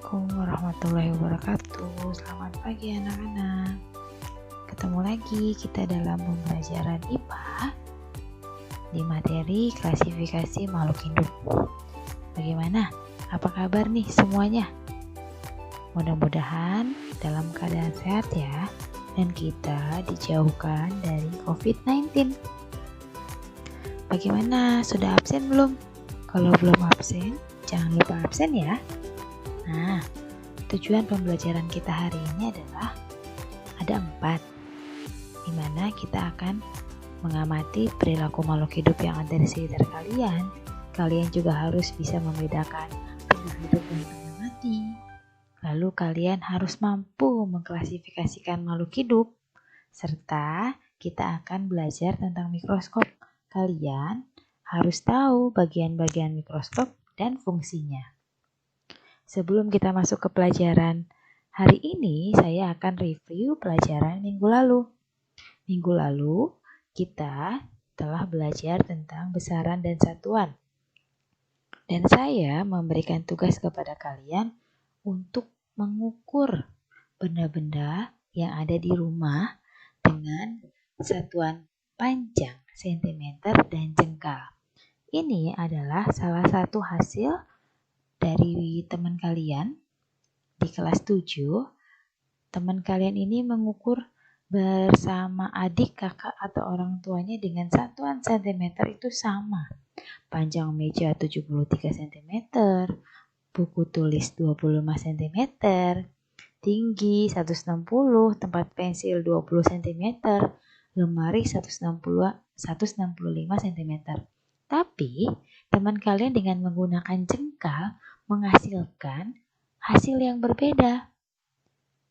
Assalamualaikum warahmatullahi wabarakatuh. Selamat pagi anak-anak. Ketemu lagi kita dalam pembelajaran IPA di materi klasifikasi makhluk hidup. Bagaimana? Apa kabar nih semuanya? Mudah-mudahan dalam keadaan sehat ya, dan kita dijauhkan dari COVID-19. Bagaimana? Sudah absen belum? Kalau belum absen, jangan lupa absen ya. Nah, tujuan pembelajaran kita hari ini adalah ada 4, di mana kita akan mengamati perilaku makhluk hidup yang ada di sekitar kalian. Kalian juga harus bisa membedakan tengah hidup dan tengah mati. Lalu kalian harus mampu mengklasifikasikan makhluk hidup, serta kita akan belajar tentang mikroskop. Kalian harus tahu bagian-bagian mikroskop dan fungsinya. Sebelum kita masuk ke pelajaran hari ini, saya akan review pelajaran minggu lalu. Minggu lalu, kita telah belajar tentang besaran dan satuan. Dan saya memberikan tugas kepada kalian untuk mengukur benda-benda yang ada di rumah dengan satuan panjang, sentimeter, dan jengkal. Ini adalah salah satu hasil dari teman kalian di kelas 7. Teman kalian ini mengukur bersama adik, kakak, atau orang tuanya dengan satuan sentimeter itu sama. Panjang meja 73 cm, buku tulis 25 cm, tinggi 160, tempat pensil 20 cm, lemari 165 cm. Tapi teman kalian dengan menggunakan jengkal menghasilkan hasil yang berbeda.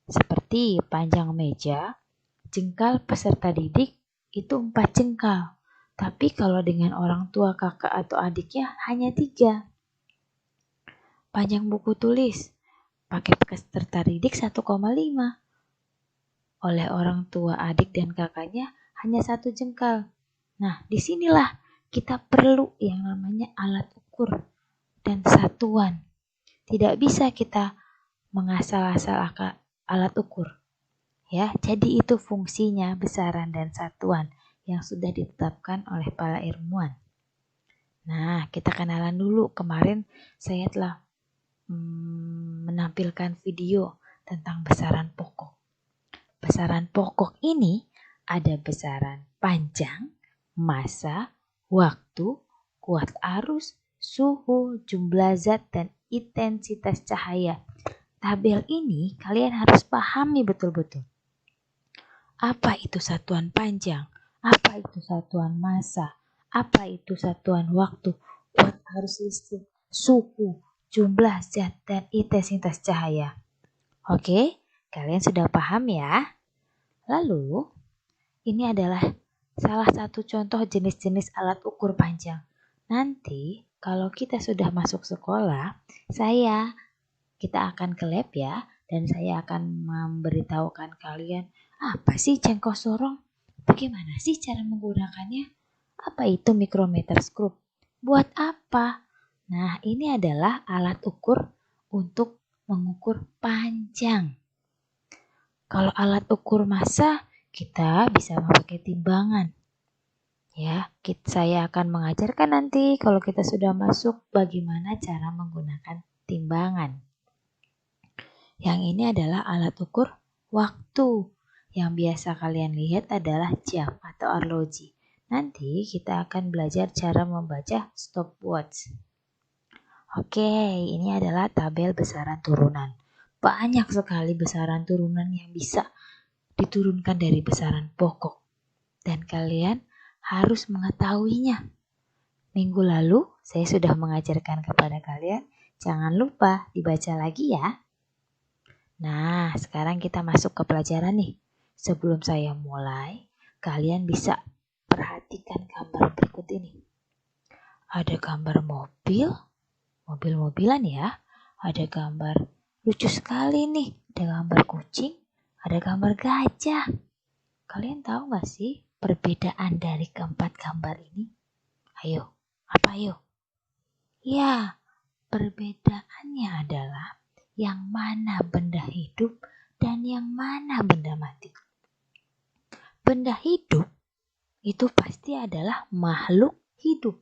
Seperti panjang meja, jengkal peserta didik itu 4 jengkal. Tapi kalau dengan orang tua, kakak, atau adiknya hanya 3. Panjang buku tulis pakai peserta didik 1,5. Oleh orang tua, adik, dan kakaknya hanya 1 jengkal. Nah, disinilah kita perlu yang namanya alat ukur dan satuan. Tidak bisa kita mengasal-asal alat ukur. Ya, jadi itu fungsinya besaran dan satuan yang sudah ditetapkan oleh para ilmuwan. Nah, kita kenalan dulu. Kemarin saya telah menampilkan video tentang besaran pokok. Besaran pokok ini ada besaran panjang, massa, waktu, kuat arus, suhu, jumlah zat, dan intensitas cahaya. Tabel ini kalian harus pahami betul-betul. Apa itu satuan panjang? Apa itu satuan massa? Apa itu satuan waktu? Kuat arus listrik, suhu, jumlah zat, dan intensitas cahaya. Oke, kalian sudah paham ya? Lalu, ini adalah salah satu contoh jenis-jenis alat ukur panjang. Nanti kalau kita sudah masuk sekolah, kita akan ke lab ya, dan saya akan memberitahukan kalian apa sih cengkok sorong, bagaimana sih cara menggunakannya, apa itu mikrometer skrup, buat apa. Nah, ini adalah alat ukur untuk mengukur panjang. Kalau alat ukur massa, kita bisa memakai timbangan. Ya, saya akan mengajarkan nanti kalau kita sudah masuk bagaimana cara menggunakan timbangan. Yang ini adalah alat ukur waktu. Yang biasa kalian lihat adalah jam atau arloji. Nanti kita akan belajar cara membaca stopwatch. Oke, ini adalah tabel besaran turunan. Banyak sekali besaran turunan yang bisa diturunkan dari besaran pokok. Dan kalian harus mengetahuinya. Minggu lalu saya sudah mengajarkan kepada kalian. Jangan lupa dibaca lagi ya. Nah, sekarang kita masuk ke pelajaran nih. Sebelum saya mulai, kalian bisa perhatikan gambar berikut ini. Ada gambar mobil, mobil-mobilan ya. Ada gambar lucu sekali nih. Ada gambar kucing, ada gambar gajah. Kalian tahu gak sih perbedaan dari keempat gambar ini? Ayo, apa ayo? Ya, perbedaannya adalah yang mana benda hidup dan yang mana benda mati. Benda hidup itu pasti adalah makhluk hidup.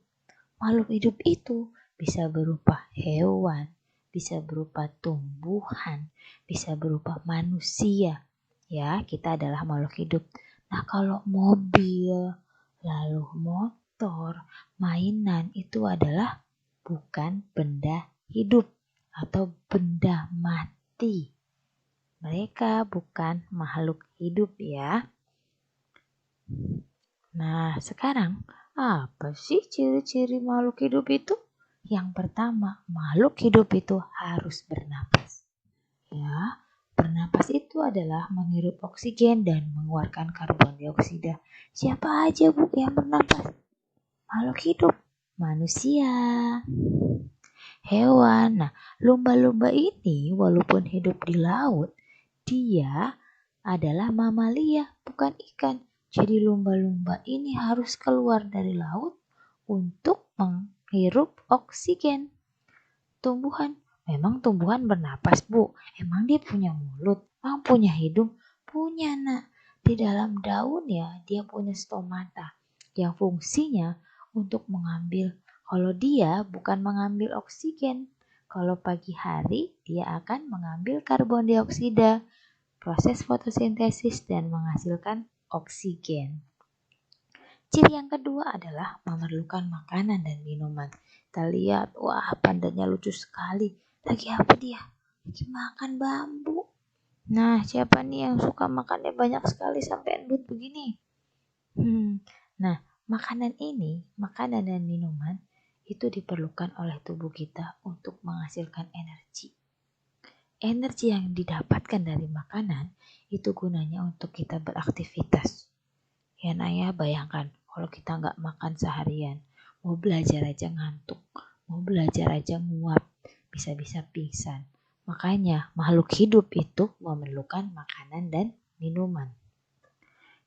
Makhluk hidup itu bisa berupa hewan, bisa berupa tumbuhan, bisa berupa manusia. Ya, kita adalah makhluk hidup. Nah, kalau mobil, lalu motor, mainan itu adalah bukan benda hidup atau benda mati. Mereka bukan makhluk hidup ya. Nah, sekarang apa sih ciri-ciri makhluk hidup itu? Yang pertama, makhluk hidup itu harus bernapas. Ya, bernapas itu adalah menghirup oksigen dan mengeluarkan karbon dioksida. Siapa aja Bu yang bernapas? Makhluk hidup, manusia, hewan. Nah, lumba-lumba ini walaupun hidup di laut, dia adalah mamalia, bukan ikan. Jadi lumba-lumba ini harus keluar dari laut untuk menghirup oksigen. Tumbuhan, memang tumbuhan bernapas Bu. Emang dia punya mulut? Emang punya hidung? Punya nak. Di dalam daun ya dia punya stomata yang fungsinya untuk mengambil. Kalau dia bukan mengambil oksigen. Kalau pagi hari dia akan mengambil karbon dioksida, proses fotosintesis dan menghasilkan oksigen. Ciri yang kedua adalah memerlukan makanan dan minuman. Kita lihat, wah pandanya lucu sekali. Lagi apa dia? Lagi makan bambu. Nah, siapa nih yang suka makannya banyak sekali sampai endut begini? Nah, makanan dan minuman itu diperlukan oleh tubuh kita untuk menghasilkan energi. Energi yang didapatkan dari makanan itu gunanya untuk kita beraktivitas. Ya Naya, bayangkan kalau kita nggak makan seharian, mau belajar aja ngantuk, mau belajar aja nguap, bisa-bisa pingsan. Makanya makhluk hidup itu memerlukan makanan dan minuman.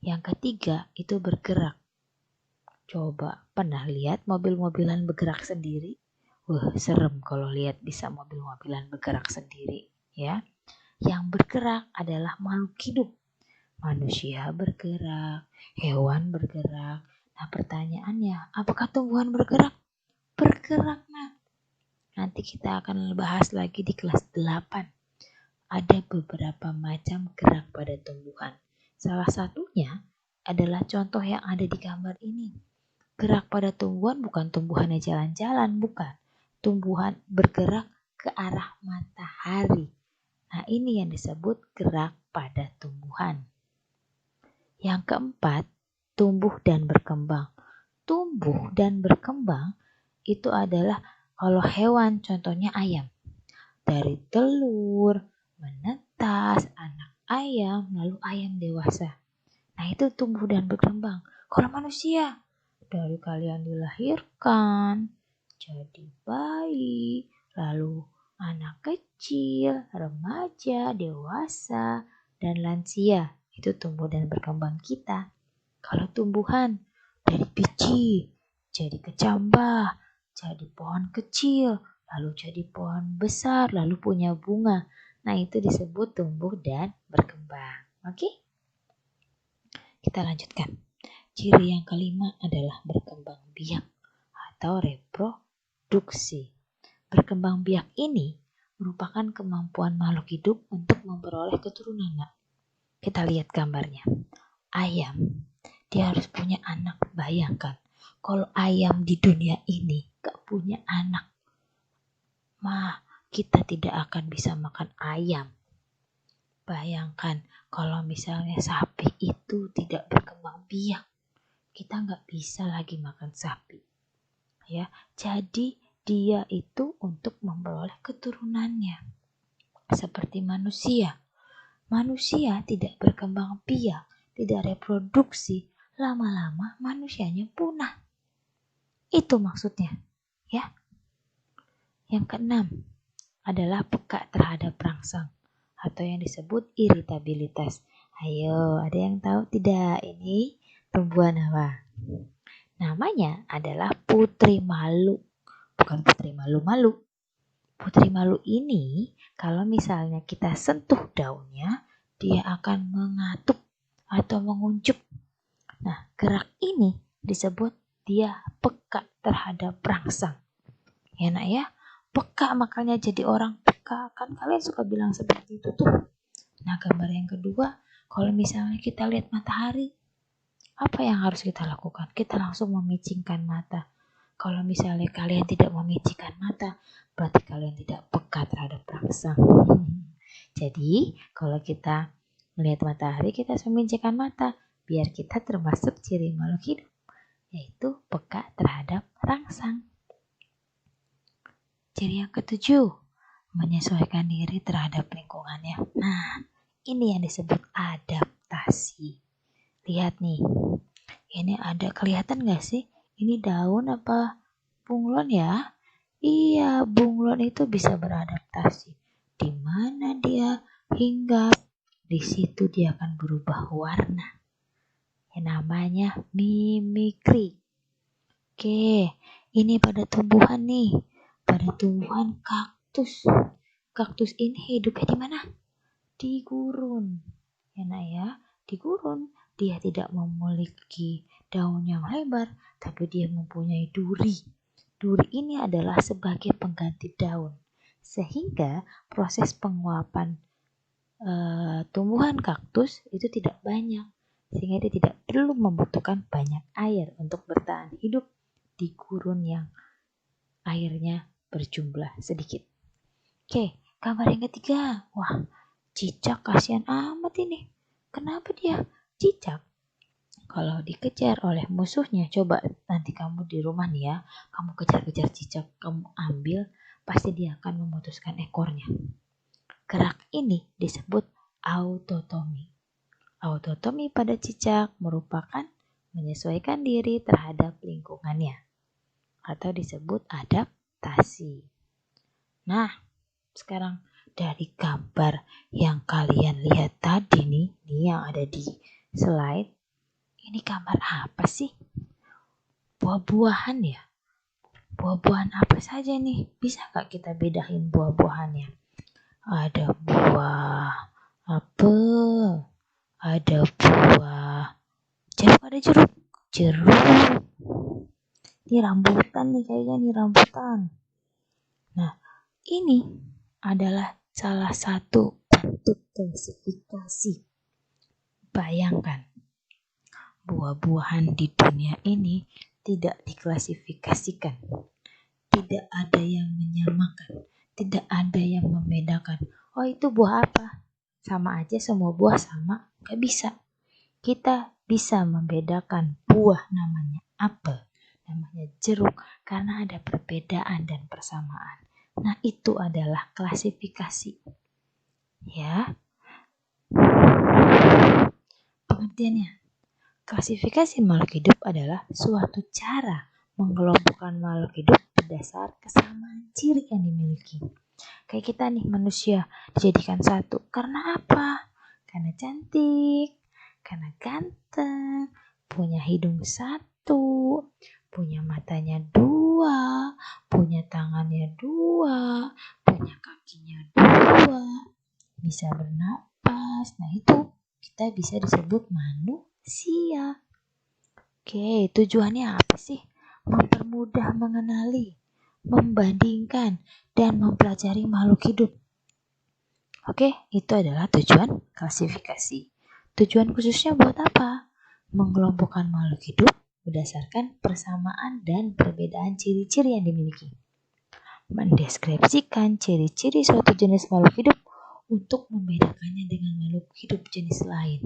Yang ketiga itu bergerak. Coba pernah lihat mobil-mobilan bergerak sendiri? Wah, serem kalau lihat bisa mobil-mobilan bergerak sendiri, ya. Yang bergerak adalah makhluk hidup. Manusia bergerak, hewan bergerak. Nah, pertanyaannya, apakah tumbuhan bergerak? Bergerak, nah. Nanti kita akan bahas lagi di kelas 8. Ada beberapa macam gerak pada tumbuhan. Salah satunya adalah contoh yang ada di gambar ini. Gerak pada tumbuhan bukan tumbuhannya jalan-jalan, bukan. Tumbuhan bergerak ke arah matahari. Nah, ini yang disebut gerak pada tumbuhan. Yang keempat, tumbuh dan berkembang. Tumbuh dan berkembang itu adalah kalau hewan, contohnya ayam. Dari telur, menetas, anak ayam, lalu ayam dewasa. Nah, itu tumbuh dan berkembang. Kalau manusia, dari kalian dilahirkan, jadi bayi, lalu anak kecil, remaja, dewasa, dan lansia. Itu tumbuh dan berkembang kita. Kalau tumbuhan, dari biji, jadi kecambah, jadi pohon kecil, lalu jadi pohon besar, lalu punya bunga. Nah, itu disebut tumbuh dan berkembang. Oke? Kita lanjutkan. Ciri yang kelima adalah berkembang biak atau reproduksi. Berkembang biak ini merupakan kemampuan makhluk hidup untuk memperoleh keturunan. Kita lihat gambarnya. Ayam, dia harus punya anak. Bayangkan, kalau ayam di dunia ini gak punya anak, mah kita tidak akan bisa makan ayam. Bayangkan kalau misalnya sapi itu tidak berkembang biak, kita gak bisa lagi makan sapi. Ya, jadi dia itu untuk memperoleh keturunannya. Seperti manusia. Manusia tidak berkembang biak, tidak reproduksi, lama-lama manusianya punah. Itu maksudnya, ya. Yang keenam adalah peka terhadap rangsang atau yang disebut iritabilitas. Ayo, ada yang tahu tidak ini tumbuhan apa? Namanya adalah putri malu. Bukan putri malu-malu. Putri malu ini kalau misalnya kita sentuh daunnya, dia akan mengatuk atau menguncup. Nah, gerak ini disebut dia peka terhadap rangsang. Ya nak ya, peka makanya jadi orang peka. Kan kalian suka bilang seperti itu tuh. Nah, gambar yang kedua, kalau misalnya kita lihat matahari, apa yang harus kita lakukan? Kita langsung memicingkan mata. Kalau misalnya kalian tidak memicingkan mata, berarti kalian tidak peka terhadap rangsang. Jadi, kalau kita melihat matahari, kita harus memicingkan mata, biar kita termasuk ciri makhluk hidup, yaitu peka terhadap rangsang. Ciri yang ketujuh, menyesuaikan diri terhadap lingkungannya. Nah, ini yang disebut adaptasi. Lihat nih, ini ada kelihatan gak sih? Ini daun apa bunglon ya? Iya, bunglon itu bisa beradaptasi. Di mana dia hinggap, di situ dia akan berubah warna. Yang namanya mimikri. Oke, ini pada tumbuhan nih. Pada tumbuhan kaktus. Kaktus ini hidupnya di mana? Di gurun. Ya nak ya, di gurun. Dia tidak memiliki daun yang lebar, tapi dia mempunyai duri. Duri ini adalah sebagai pengganti daun. Sehingga proses penguapan tumbuhan kaktus itu tidak banyak. Sehingga dia tidak perlu membutuhkan banyak air untuk bertahan hidup di gurun yang airnya berjumlah sedikit. Oke, gambar yang ketiga. Wah, cicak kasihan amat ini. Kenapa dia cicak? Kalau dikejar oleh musuhnya, coba nanti kamu di rumah nih ya, kamu kejar-kejar cicak, kamu ambil, pasti dia akan memutuskan ekornya. Gerak ini disebut autotomi. Autotomi pada cicak merupakan menyesuaikan diri terhadap lingkungannya atau disebut adaptasi. Nah, sekarang dari gambar yang kalian lihat tadi nih yang ada di slide, ini gambar apa sih? Buah-buahan ya? Buah-buahan apa saja nih? Bisa gak kita bedain buah-buahannya? Ada buah apel, ada buah jeruk, ada jeruk. Ini rambutan nih kayaknya nih rambutan. Nah, ini adalah salah satu bentuk klasifikasi. Bayangkan, buah-buahan di dunia ini tidak diklasifikasikan. Tidak ada yang menyamakan. Tidak ada yang membedakan. Oh, itu buah apa? Sama aja semua buah sama. Gak bisa. Kita bisa membedakan buah namanya apel, namanya jeruk, karena ada perbedaan dan persamaan. Nah, itu adalah klasifikasi. Ya. Pengertiannya, klasifikasi makhluk hidup adalah suatu cara mengelompokkan makhluk hidup berdasar kesamaan ciri yang dimiliki. Kayak kita nih manusia dijadikan satu. Karena apa? Karena cantik, karena ganteng, punya hidung satu, punya matanya dua, punya tangannya dua, punya kakinya dua, bisa bernapas. Nah, itu kita bisa disebut manusia. Oke, tujuannya apa sih? Mempermudah mengenali, membandingkan, dan mempelajari makhluk hidup. Oke, itu adalah tujuan klasifikasi. Tujuan khususnya buat apa? Mengelompokkan makhluk hidup berdasarkan persamaan dan perbedaan ciri-ciri yang dimiliki. Mendeskripsikan ciri-ciri suatu jenis makhluk hidup untuk membedakannya dengan makhluk hidup jenis lain.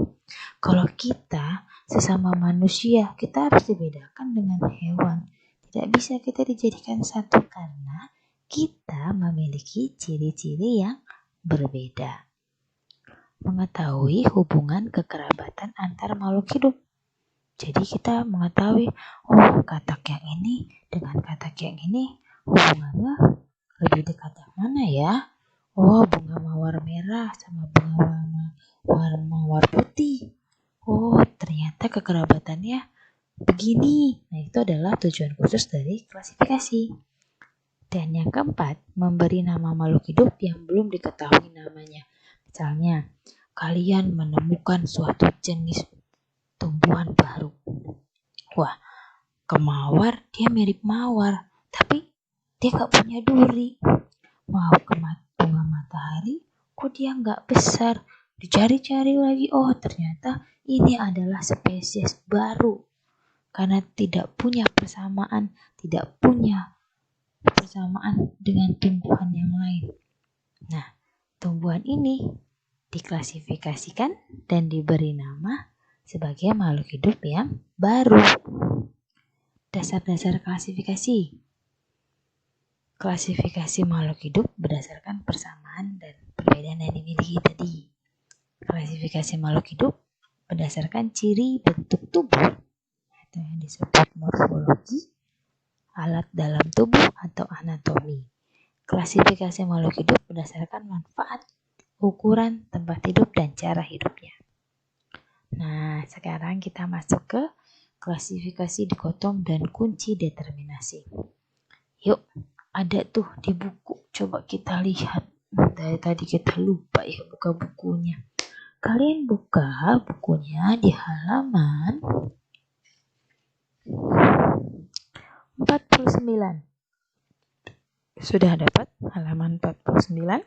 Kalau kita sesama manusia, kita harus dibedakan dengan hewan. Tidak bisa kita dijadikan satu karena kita memiliki ciri-ciri yang berbeda. Mengetahui hubungan kekerabatan antar makhluk hidup. Jadi kita mengetahui, oh katak yang ini dengan katak yang ini hubungannya lebih dekat yang mana ya? Oh, bunga mawar merah sama bunga mawar putih. Oh, ternyata kekerabatannya begini. Nah, itu adalah tujuan khusus dari klasifikasi. Dan yang keempat, memberi nama makhluk hidup yang belum diketahui namanya. Misalnya, kalian menemukan suatu jenis tumbuhan baru. Wah, kemawar dia mirip mawar, tapi dia gak punya duri. Mau ke bunga matahari, kok dia gak besar. Dicari-cari lagi, oh ternyata ini adalah spesies baru. Karena tidak punya persamaan dengan tumbuhan yang lain. Nah, tumbuhan ini diklasifikasikan dan diberi nama sebagai makhluk hidup yang baru. Dasar-dasar klasifikasi. Klasifikasi makhluk hidup berdasarkan persamaan dan perbedaan yang dimiliki tadi. Klasifikasi makhluk hidup berdasarkan ciri bentuk tubuh atau yang disebut morfologi, alat dalam tubuh atau anatomi. Klasifikasi makhluk hidup berdasarkan manfaat, ukuran, tempat hidup, dan cara hidupnya. Nah, sekarang kita masuk ke klasifikasi dikotom dan kunci determinasi. Yuk, ada tuh di buku. Coba kita lihat. Dari tadi kita lupa ya buka bukunya. Kalian buka bukunya di halaman 49. Sudah dapat halaman 49?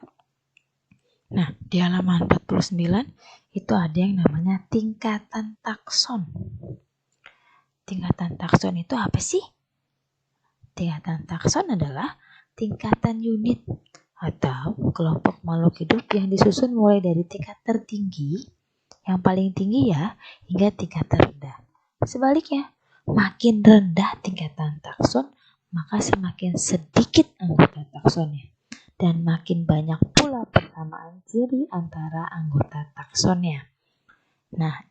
Nah, di halaman 49 itu ada yang namanya tingkatan takson. Tingkatan takson itu apa sih? Tingkatan takson adalah tingkatan unit atau kelompok makhluk hidup yang disusun mulai dari tingkat tertinggi, yang paling tinggi ya, hingga tingkat terendah. Sebaliknya, makin rendah tingkatan takson, maka semakin sedikit anggota taksonnya. Dan makin banyak pula persamaan ciri antara anggota taksonnya. Nah,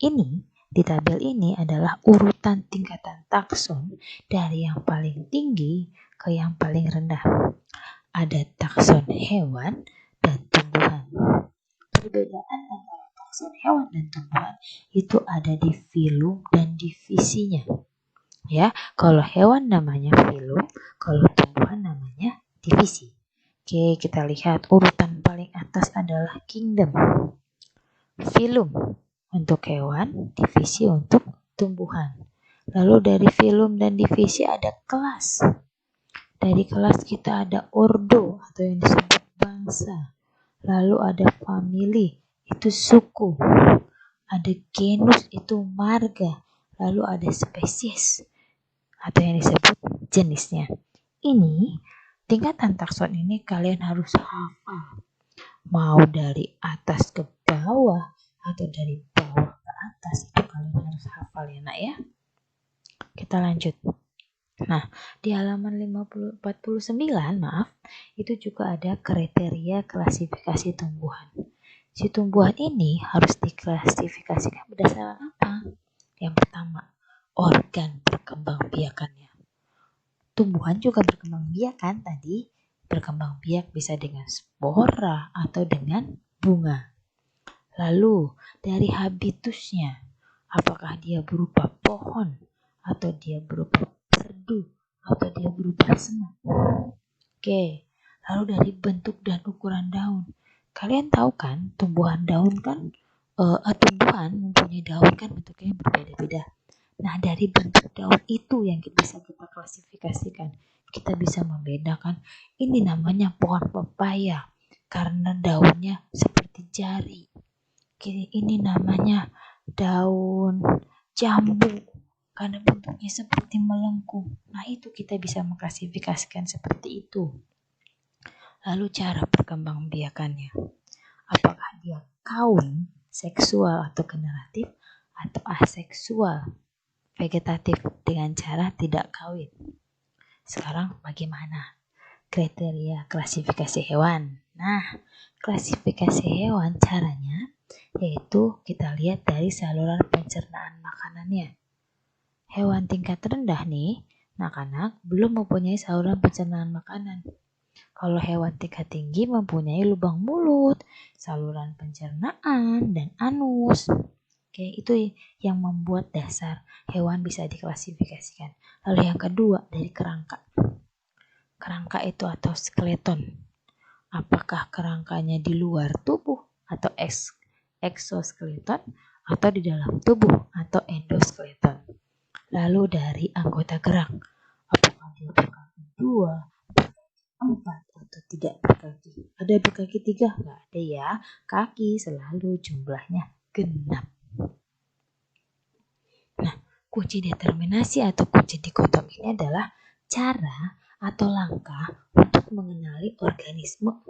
di tabel ini adalah urutan tingkatan takson dari yang paling tinggi ke yang paling rendah. Ada takson hewan dan tumbuhan. Perbedaan antara takson hewan dan tumbuhan itu ada di filum dan divisinya. Ya, kalau hewan namanya filum, kalau tumbuhan namanya divisi. Oke, kita lihat urutan paling atas adalah kingdom. Filum untuk hewan, divisi untuk tumbuhan. Lalu dari filum dan divisi ada kelas. Dari kelas kita ada ordo atau yang disebut bangsa. Lalu ada family, itu suku. Ada genus, itu marga. Lalu ada spesies atau yang disebut jenisnya. Ini tingkatan takson ini kalian harus hafal. Mau dari atas ke bawah atau dari bawah ke atas, itu kalian harus hafal ya nak ya. Kita lanjut. Nah, di halaman 49 itu juga ada kriteria klasifikasi tumbuhan. Si tumbuhan ini harus diklasifikasikan berdasarkan apa? Yang pertama, organ perkembangbiakannya. Tumbuhan juga berkembang biak kan tadi? Berkembang biak bisa dengan spora atau dengan bunga. Lalu dari habitusnya, apakah dia berupa pohon atau dia berupa perdu atau dia berupa semak. Oke, lalu dari bentuk dan ukuran daun. Kalian tahu kan tumbuhan daun kan, tumbuhan mempunyai daun kan bentuknya berbeda-beda. Nah, dari bentuk daun itu yang bisa kita klasifikasikan. Kita bisa membedakan ini namanya pohon pepaya karena daunnya seperti jari. Ini namanya daun jambu karena bentuknya seperti melengkung. Nah, itu kita bisa mengklasifikasikan seperti itu. Lalu cara perkembangbiakannya. Apakah dia kawin, seksual atau generatif, atau aseksual, vegetatif dengan cara tidak kawin. Sekarang bagaimana kriteria klasifikasi hewan? Nah, klasifikasi hewan caranya yaitu kita lihat dari saluran pencernaan makanannya. Hewan tingkat rendah nih, anak-anak belum mempunyai saluran pencernaan makanan. Kalau hewan tingkat tinggi mempunyai lubang mulut, saluran pencernaan, dan anus. Oke, itu yang membuat dasar hewan bisa diklasifikasikan. Lalu yang kedua dari kerangka. kerangka itu atau skeleton? Apakah kerangkanya di luar tubuh atau exoskeleton atau di dalam tubuh atau endoskeleton? Lalu dari anggota gerak, apakah dia berkaki 2, 4 atau tidak berkaki? Ada berkaki 3? Nggak ada ya. Kaki selalu jumlahnya genap. Nah, kunci determinasi atau kunci dikotom ini adalah cara atau langkah untuk mengenali organisme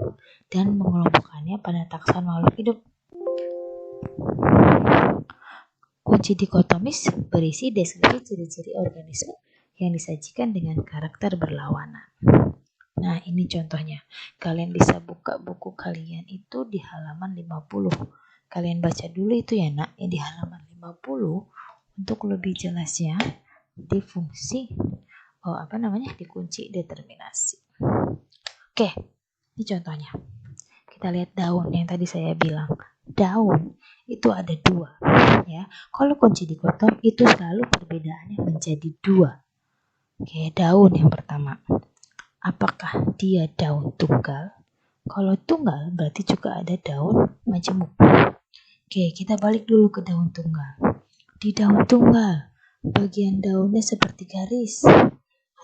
dan mengelompokkannya pada takson makhluk hidup. Kunci dikotomis berisi deskripsi ciri-ciri organisme yang disajikan dengan karakter berlawanan. Nah, ini contohnya. Kalian bisa buka buku kalian itu di halaman 50. Kalian baca dulu itu ya, Nak, di halaman 50 untuk lebih jelasnya di fungsi di kunci determinasi. Oke, ini contohnya. Kita lihat daun yang tadi saya bilang. Daun itu ada 2, ya. Kalau kunci dikotom itu selalu perbedaannya menjadi 2. Oke, daun yang pertama. Apakah dia daun tunggal? Kalau tunggal berarti juga ada daun majemuk. Oke, kita balik dulu ke daun tunggal. Di daun tunggal, bagian daunnya seperti garis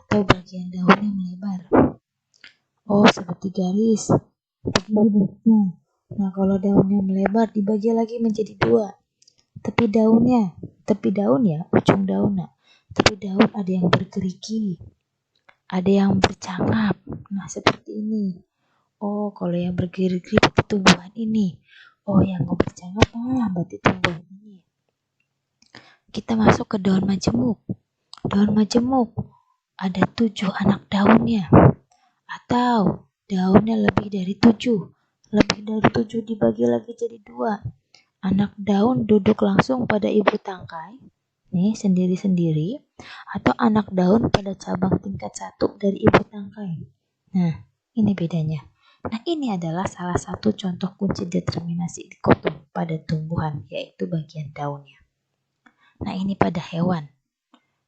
atau bagian daunnya melebar. Oh, seperti garis. Begini. Nah, kalau daunnya melebar dibagi lagi menjadi 2. Tepi daun ya, ujung daunnya. Tepi daun ada yang bergerigi, ada yang bercangap. Nah, seperti ini. Oh, kalau yang bergerigi berarti tumbuhan ini. Oh, yang bercangap berarti tumbuhan ini. Kita masuk ke daun majemuk. Daun majemuk ada 7 anak daunnya. Atau daunnya lebih dari 7. Lebih dari 7 dibagi lagi jadi 2. Anak daun duduk langsung pada ibu tangkai, nih sendiri-sendiri, atau anak daun pada cabang tingkat 1 dari ibu tangkai. Nah, ini bedanya. Nah, ini adalah salah satu contoh kunci determinasi dikotom pada tumbuhan, yaitu bagian daunnya. Nah, ini pada hewan.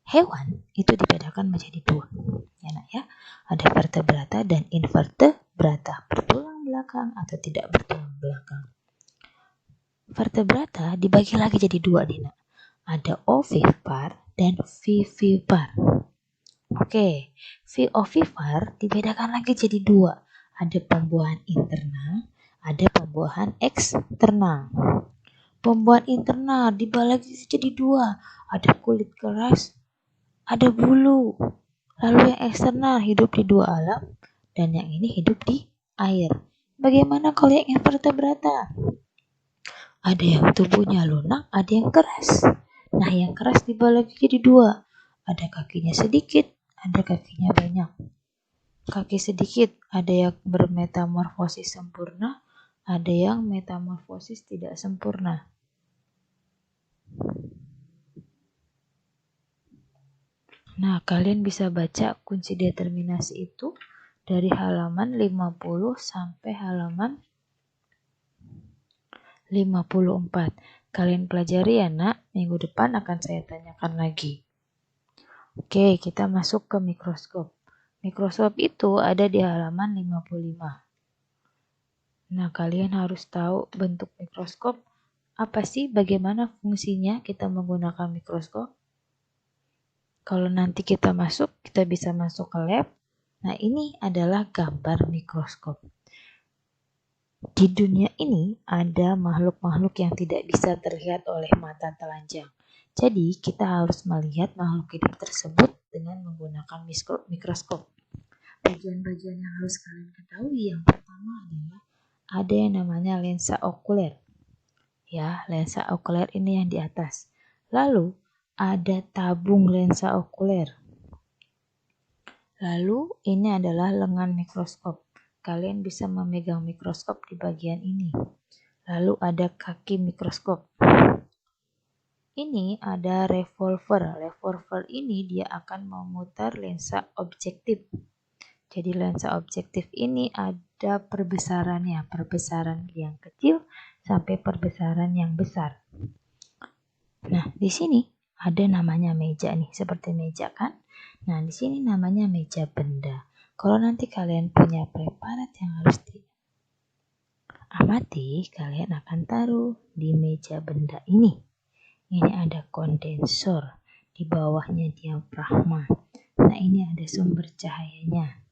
Hewan itu dibedakan menjadi 2. Ya, Nak, ya. Ada vertebrata dan invertebrata, bertulang belakang atau tidak bertulang belakang. Vertebrata dibagi lagi jadi 2 nih, Nak. Ada ovipar dan vivipar. Oke, ovipar dibedakan lagi jadi 2. Ada pembuahan internal, ada pembuahan eksternal. Pembuahan internal dibagi lagi jadi 2. Ada kulit keras, ada bulu. Lalu yang eksternal hidup di 2 alam dan yang ini hidup di air. Bagaimana kalau yang vertebrata? Ada yang tubuhnya lunak, ada yang keras. Nah, yang keras dibagi jadi 2. Ada kakinya sedikit, ada kakinya banyak. Kaki sedikit, ada yang bermetamorfosis sempurna, ada yang metamorfosis tidak sempurna. Nah, kalian bisa baca kunci determinasi itu dari halaman 50 sampai halaman 54. Kalian pelajari ya, Nak. Minggu depan akan saya tanyakan lagi. Oke, kita masuk ke mikroskop. Mikroskop itu ada di halaman 55. Nah, kalian harus tahu bentuk mikroskop. Apa sih, bagaimana fungsinya kita menggunakan mikroskop? Kalau nanti kita masuk, kita bisa masuk ke lab. Nah, ini adalah gambar mikroskop. Di dunia ini ada makhluk-makhluk yang tidak bisa terlihat oleh mata telanjang. Jadi, kita harus melihat makhluk hidup tersebut dengan menggunakan mikroskop. Bagian-bagian yang harus kalian ketahui yang pertama adalah ada yang namanya lensa okuler. Ya, lensa okuler ini yang di atas. Lalu, ada tabung lensa okuler. Lalu, ini adalah lengan mikroskop. Kalian bisa memegang mikroskop di bagian ini. Lalu ada kaki mikroskop. Ini ada revolver. Revolver ini dia akan memutar lensa objektif. Jadi lensa objektif ini ada perbesarannya. Perbesaran yang kecil sampai perbesaran yang besar. Nah, di sini ada namanya meja nih. Seperti meja kan? Nah, di sini namanya meja benda. Kalau nanti kalian punya preparat yang harus diamati, kalian akan taruh di meja benda ini. Ini ada kondensor, di bawahnya diafragma. Nah, ini ada sumber cahayanya.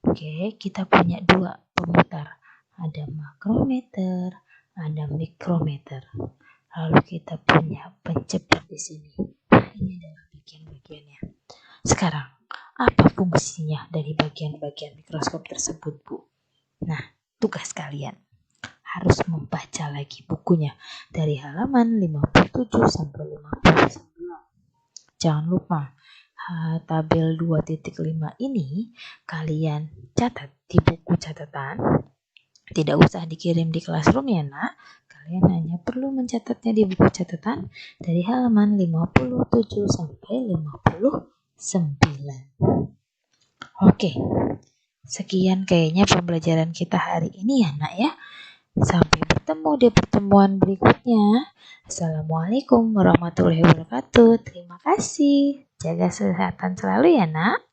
Oke, kita punya 2 pemutar. Ada makrometer, ada mikrometer. Lalu kita punya pencepat di sini. Nah, ini adalah bagian-bagiannya. Sekarang, apa fungsinya dari bagian-bagian mikroskop tersebut, Bu? Nah, tugas kalian harus membaca lagi bukunya dari halaman 57 sampai 59. Jangan lupa, tabel 2.5 ini kalian catat di buku catatan. Tidak usah dikirim di classroom ya, Nak. Kalian hanya perlu mencatatnya di buku catatan dari halaman 57 sampai 59. Oke, sekian kayaknya pembelajaran kita hari ini ya, Nak ya. Sampai bertemu di pertemuan berikutnya. Assalamualaikum warahmatullahi wabarakatuh. Terima kasih. Jaga kesehatan selalu ya, Nak.